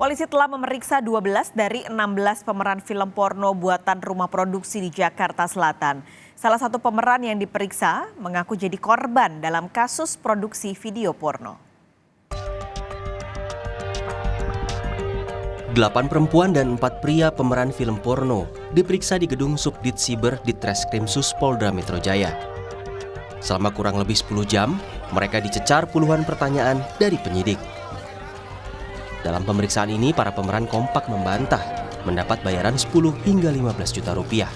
Polisi telah memeriksa 12 dari 16 pemeran film porno buatan rumah produksi di Jakarta Selatan. Salah satu pemeran yang diperiksa mengaku jadi korban dalam kasus produksi video porno. 8 perempuan dan 4 pria pemeran film porno diperiksa di gedung Subdit Siber Ditreskrimsus Polda Metro Jaya. Selama kurang lebih 10 jam, mereka dicecar puluhan pertanyaan dari penyidik. Dalam pemeriksaan ini, para pemeran kompak membantah mendapat bayaran 10 hingga 15 juta rupiah.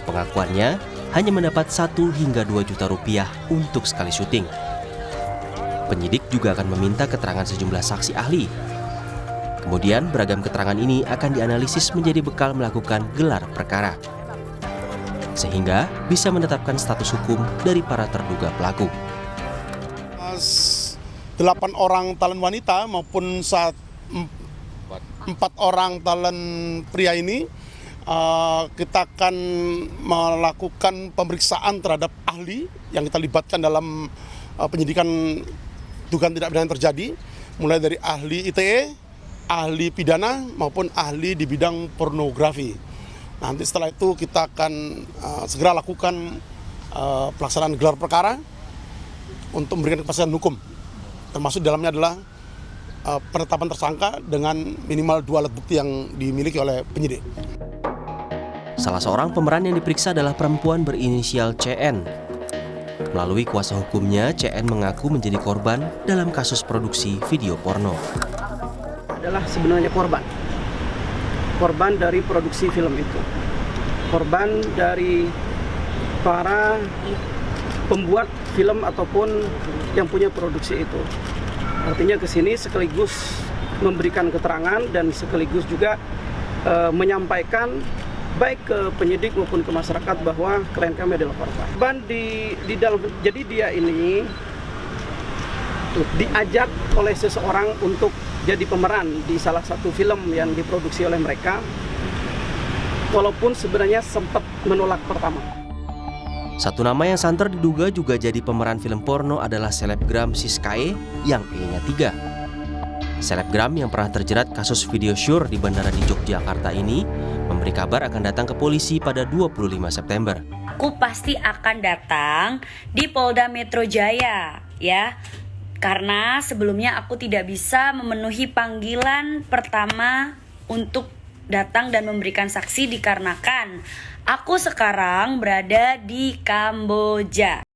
Pengakuannya hanya mendapat 1 hingga 2 juta rupiah untuk sekali syuting. Penyidik juga akan meminta keterangan sejumlah saksi ahli. Kemudian beragam keterangan ini akan dianalisis menjadi bekal melakukan gelar perkara, sehingga bisa menetapkan status hukum dari para terduga pelaku. 8 orang talent wanita maupun 4 orang talent pria ini kita akan melakukan pemeriksaan terhadap ahli yang kita libatkan dalam penyidikan dugaan tindak pidana yang terjadi, mulai dari ahli ITE, ahli pidana maupun ahli di bidang pornografi. Nanti setelah itu kita akan segera lakukan pelaksanaan gelar perkara untuk memberikan kepastian hukum. Termasuk dalamnya adalah penetapan tersangka dengan minimal 2 alat bukti yang dimiliki oleh penyidik. Salah seorang pemeran yang diperiksa adalah perempuan berinisial CN. Melalui kuasa hukumnya, CN mengaku menjadi korban dalam kasus produksi video porno. Adalah sebenarnya korban dari produksi film itu, korban dari para pembuat film ataupun yang punya produksi itu. Artinya ke sini sekaligus memberikan keterangan dan sekaligus juga menyampaikan baik ke penyidik maupun ke masyarakat bahwa klien kami adalah korban. Di dalam, jadi dia ini diajak oleh seseorang untuk jadi pemeran di salah satu film yang diproduksi oleh mereka, walaupun sebenarnya sempat menolak pertama. Satu nama yang santer diduga juga jadi pemeran film porno adalah selebgram Siskae yang E-nya 3. Selebgram yang pernah terjerat kasus video syur di bandara di Yogyakarta ini memberi kabar akan datang ke polisi pada 25 September. Aku pasti akan datang di Polda Metro Jaya, ya. Karena sebelumnya aku tidak bisa memenuhi panggilan pertama untuk datang dan memberikan saksi dikarenakan aku sekarang berada di Kamboja.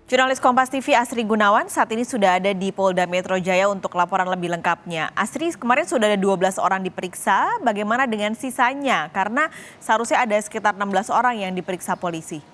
Jurnalis Kompas TV Asri Gunawan saat ini sudah ada di Polda Metro Jaya untuk laporan lebih lengkapnya. Asri, kemarin sudah ada 12 orang diperiksa, bagaimana dengan sisanya? Karena seharusnya ada sekitar 16 orang yang diperiksa polisi.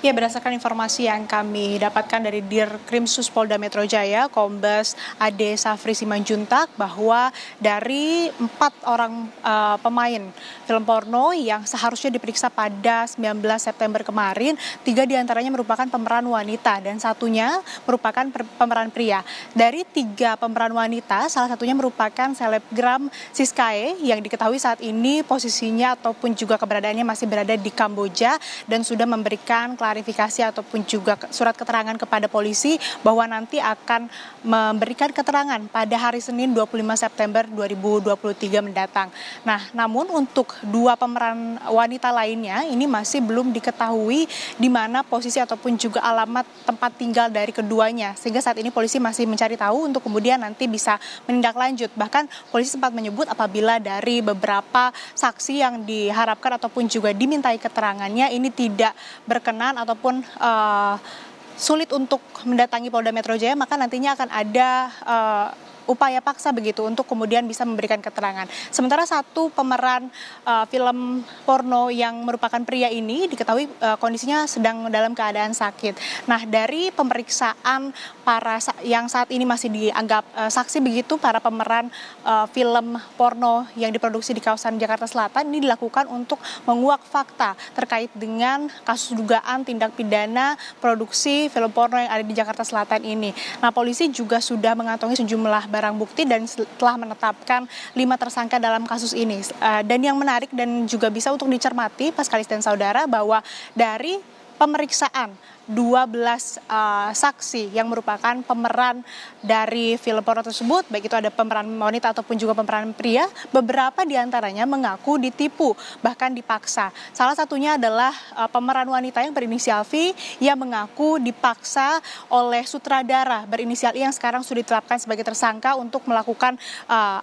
Ya, berdasarkan informasi yang kami dapatkan dari Dirkrimsus Polda Metro Jaya, Kombes Ade Safri Simanjuntak, bahwa dari 4 orang pemain film porno yang seharusnya diperiksa pada 19 September kemarin, 3 diantaranya merupakan pemeran wanita dan satunya merupakan pemeran pria. Dari 3 pemeran wanita, salah satunya merupakan selebgram Siskae yang diketahui saat ini posisinya ataupun juga keberadaannya masih berada di Kamboja dan sudah memberikan klarifikasi klarifikasi ataupun juga surat keterangan kepada polisi bahwa nanti akan memberikan keterangan pada hari Senin 25 September 2023 mendatang. Nah, namun untuk dua pemeran wanita lainnya ini masih belum diketahui di mana posisi ataupun juga alamat tempat tinggal dari keduanya. Sehingga saat ini polisi masih mencari tahu untuk kemudian nanti bisa menindaklanjut. Bahkan polisi sempat menyebut apabila dari beberapa saksi yang diharapkan ataupun juga dimintai keterangannya ini tidak berkenan ataupun sulit untuk mendatangi Polda Metro Jaya, maka nantinya akan ada upaya paksa begitu untuk kemudian bisa memberikan keterangan. Sementara satu pemeran film porno yang merupakan pria ini diketahui kondisinya sedang dalam keadaan sakit. Nah, dari pemeriksaan para yang saat ini masih dianggap saksi begitu, para pemeran film porno yang diproduksi di kawasan Jakarta Selatan ini dilakukan untuk menguak fakta terkait dengan kasus dugaan tindak pidana produksi film porno yang ada di Jakarta Selatan ini. Nah, polisi juga sudah mengantongi sejumlah barang bukti dan telah menetapkan 5 tersangka dalam kasus ini. Dan yang menarik dan juga bisa untuk dicermati Paskalis dan saudara bahwa dari pemeriksaan 12 saksi yang merupakan pemeran dari film porno tersebut, baik itu ada pemeran wanita ataupun juga pemeran pria, beberapa diantaranya mengaku ditipu, bahkan dipaksa. Salah satunya adalah pemeran wanita yang berinisial V yang mengaku dipaksa oleh sutradara berinisial I yang sekarang sudah ditetapkan sebagai tersangka untuk melakukan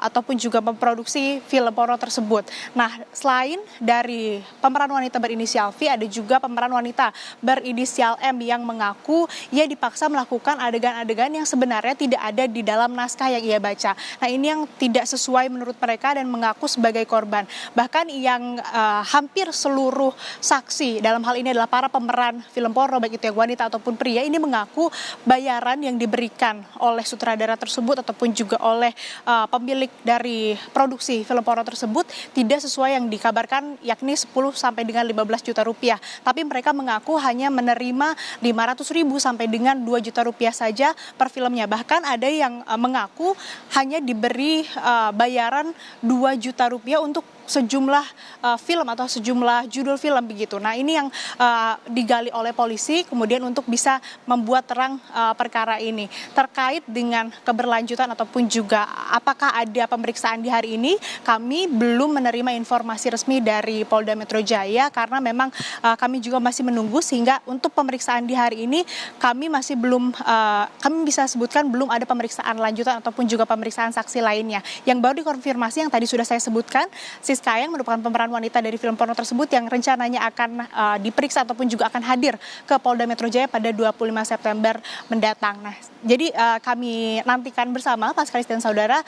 ataupun juga memproduksi film porno tersebut. Nah, selain dari pemeran wanita berinisial V, ada juga pemeran wanita berinisial M yang mengaku ia dipaksa melakukan adegan-adegan yang sebenarnya tidak ada di dalam naskah yang ia baca. Nah, ini yang tidak sesuai menurut mereka dan mengaku sebagai korban. Bahkan yang hampir seluruh saksi dalam hal ini adalah para pemeran film porno baik itu yang wanita ataupun pria ini mengaku bayaran yang diberikan oleh sutradara tersebut ataupun juga oleh pemilik dari produksi film porno tersebut tidak sesuai yang dikabarkan, yakni 10 sampai dengan 15 juta rupiah. Tapi mereka mengaku hanya menerima 500.000 sampai dengan 2 juta rupiah saja per filmnya. Bahkan ada yang mengaku hanya diberi bayaran 2 juta rupiah untuk sejumlah film atau sejumlah judul film begitu. Nah, ini yang digali oleh polisi kemudian untuk bisa membuat terang perkara ini. Terkait dengan keberlanjutan ataupun juga apakah ada pemeriksaan di hari ini, kami belum menerima informasi resmi dari Polda Metro Jaya karena memang kami juga masih menunggu, sehingga untuk pemeriksaan di hari ini kami masih belum, kami bisa sebutkan belum ada pemeriksaan lanjutan ataupun juga pemeriksaan saksi lainnya. Yang baru dikonfirmasi yang tadi sudah saya sebutkan, Siska yang merupakan pemeran wanita dari film porno tersebut yang rencananya akan diperiksa ataupun juga akan hadir ke Polda Metro Jaya pada 25 September mendatang. Nah, jadi kami nantikan bersama Paskalis dan saudara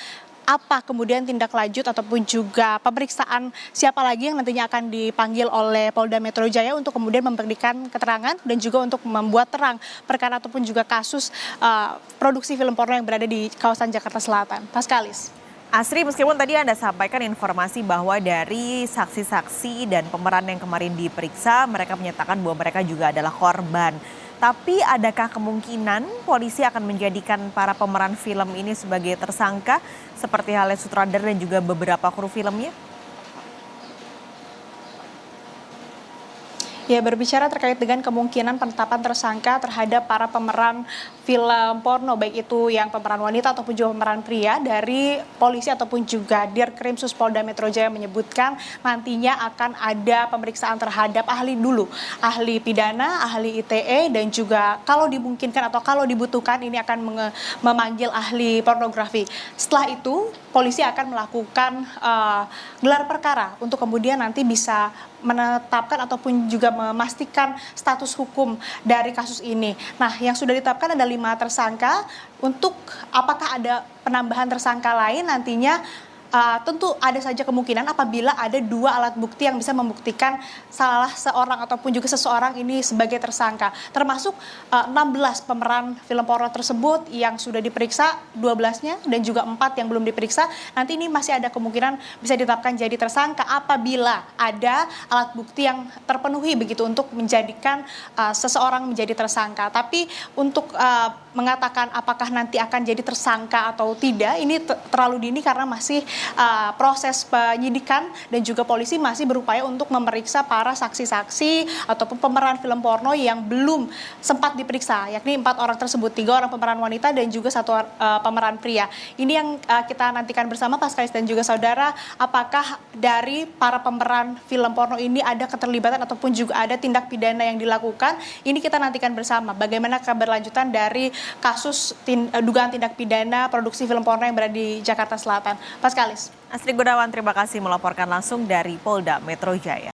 apa kemudian tindak lanjut ataupun juga pemeriksaan siapa lagi yang nantinya akan dipanggil oleh Polda Metro Jaya untuk kemudian memberikan keterangan dan juga untuk membuat terang perkara ataupun juga kasus produksi film porno yang berada di kawasan Jakarta Selatan. Paskalis. Asri, meskipun tadi Anda sampaikan informasi bahwa dari saksi-saksi dan pemeran yang kemarin diperiksa, mereka menyatakan bahwa mereka juga adalah korban. Tapi adakah kemungkinan polisi akan menjadikan para pemeran film ini sebagai tersangka seperti halnya sutradara dan juga beberapa kru filmnya? Ya, berbicara terkait dengan kemungkinan penetapan tersangka terhadap para pemeran film porno, baik itu yang pemeran wanita ataupun juga pemeran pria, dari polisi ataupun juga Dirkrimsus Polda Metro Jaya menyebutkan nantinya akan ada pemeriksaan terhadap ahli dulu, ahli pidana, ahli ITE, dan juga kalau dimungkinkan atau kalau dibutuhkan ini akan memanggil ahli pornografi. Setelah itu polisi akan melakukan gelar perkara untuk kemudian nanti bisa menetapkan ataupun juga memastikan status hukum dari kasus ini. Nah, yang sudah ditetapkan ada 5 tersangka. Untuk apakah ada penambahan tersangka lain nantinya tentu ada saja kemungkinan apabila ada 2 alat bukti yang bisa membuktikan salah seorang ataupun juga seseorang ini sebagai tersangka. Termasuk 16 pemeran film porno tersebut yang sudah diperiksa, 12-nya dan juga 4 yang belum diperiksa. Nanti ini masih ada kemungkinan bisa ditetapkan jadi tersangka apabila ada alat bukti yang terpenuhi begitu untuk menjadikan seseorang menjadi tersangka. Tapi untuk mengatakan apakah nanti akan jadi tersangka atau tidak, ini terlalu dini karena masih proses penyidikan dan juga polisi masih berupaya untuk memeriksa para saksi-saksi ataupun pemeran film porno yang belum sempat diperiksa, yakni 4 orang tersebut, 3 orang pemeran wanita dan juga 1 pemeran pria. Ini yang kita nantikan bersama Pak Skalis dan juga saudara, apakah dari para pemeran film porno ini ada keterlibatan ataupun juga ada tindak pidana yang dilakukan. Ini kita nantikan bersama bagaimana keberlanjutan dari kasus dugaan tindak pidana produksi film porno yang berada di Jakarta Selatan. Pak Skalis. Astri Gunawan, terima kasih melaporkan langsung dari Polda Metro Jaya.